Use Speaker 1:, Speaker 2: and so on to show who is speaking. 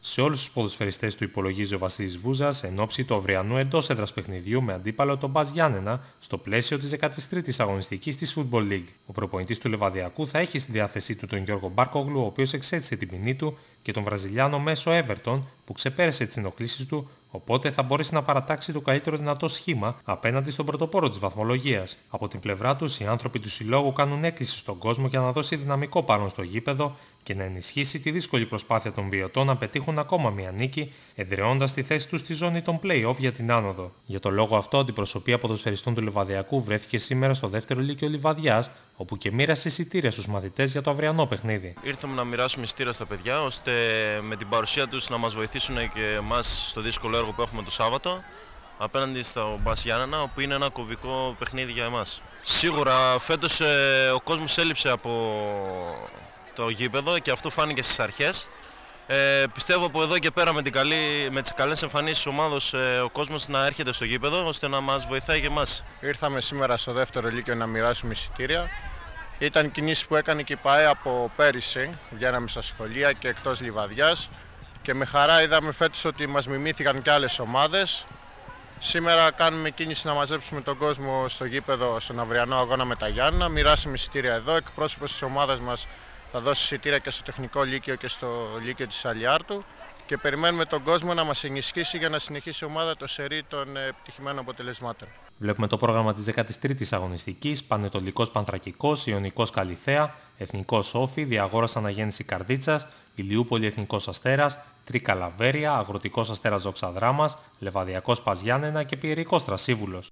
Speaker 1: Σε όλους τους ποδοσφαιριστές του υπολογίζει ο Βασίλης Βούζας εν ώψη του αυριανού εντός έδρας παιχνιδιού με αντίπαλο τον Μπας Γιάννενα στο πλαίσιο της 13ης αγωνιστικής της Football League. Ο προπονητής του Λεβαδιακού θα έχει στη διάθεσή του τον Γιώργο Μπάρκογλου, ο οποίος εξέτησε την ποινή του, και τον Βραζιλιάνο μέσο Everton που ξεπέρασε τις ενοχλήσεις του, οπότε θα μπορέσει να παρατάξει το καλύτερο δυνατό σχήμα απέναντι στον πρωτοπόρο της βαθμολογίας. Από την πλευρά τους, οι άνθρωποι του συλλόγου κάνουν έκκληση στον κόσμο για να δώσει δυναμικό παρόν στο γήπεδο και να ενισχύσει τη δύσκολη προσπάθεια των βιωτών να πετύχουν ακόμα μια νίκη, εδραιώντας τη θέση τους στη ζώνη των play-off για την άνοδο. Για τον λόγο αυτό, αντιπροσωπεία ποδοσφαιριστών του Λιβαδιακού βρέθηκε σήμερα στο δεύτερο λύκειο Λιβαδιάς, όπου και μοίρασε εισιτήρια στους μαθητές για το αυριανό παιχνίδι.
Speaker 2: Ήρθαμε να μοιράσουμε εισιτήρια στα παιδιά, ώστε με την παρουσία τους να μας βοηθήσουν και εμάς στο δύσκολο έργο που έχουμε το Σάββατο απέναντι στο Μπας Γιάννενα, όπου είναι ένα κομβικό παιχνίδι για εμάς. Σίγουρα φέτος ο κόσμος έλειψε από το γήπεδο και αυτό φάνηκε στις αρχές. Πιστεύω από εδώ και πέρα με τις καλές εμφανίσεις της ομάδος ο κόσμος να έρχεται στο γήπεδο ώστε να μας βοηθάει και εμάς.
Speaker 3: Ήρθαμε σήμερα στο δεύτερο λύκειο να μοιράσουμε εισιτήρια. Ήταν κινήσεις που έκανε και η ΠΑΕ από πέρυσι. Βγαίναμε στα σχολεία και εκτός Λιβαδιάς και με χαρά είδαμε φέτος ότι μας μιμήθηκαν και άλλες ομάδες. Σήμερα κάνουμε κίνηση να μαζέψουμε τον κόσμο στο γήπεδο στον αυριανό αγώνα με τα Γιάννενα. Μοιράσαμε εισιτήρια εδώ. Εκπρόσωπος της ομάδας μας θα δώσει εισιτήρια και στο τεχνικό λύκειο και στο λύκειο της Αλιάρτου και περιμένουμε τον κόσμο να μας ενισχύσει για να συνεχίσει η ομάδα το σερί των επιτυχημένων αποτελεσμάτων.
Speaker 1: Βλέπουμε το πρόγραμμα της 13ης αγωνιστικής: Πανετολικός Πανθρακικός, Ιωνικός Καλιθέα, Εθνικός Όφη, Διαγόρας Αναγέννηση Καρδίτσας, Ηλιούπολη Εθνικός Αστέρας, Τρίκαλα Βέρεια, Αγροτικός Αστέρας Δοξαδράμας, Λεβαδιακός Πας Γιάννενα και Πιερικός Τρασίβουλος.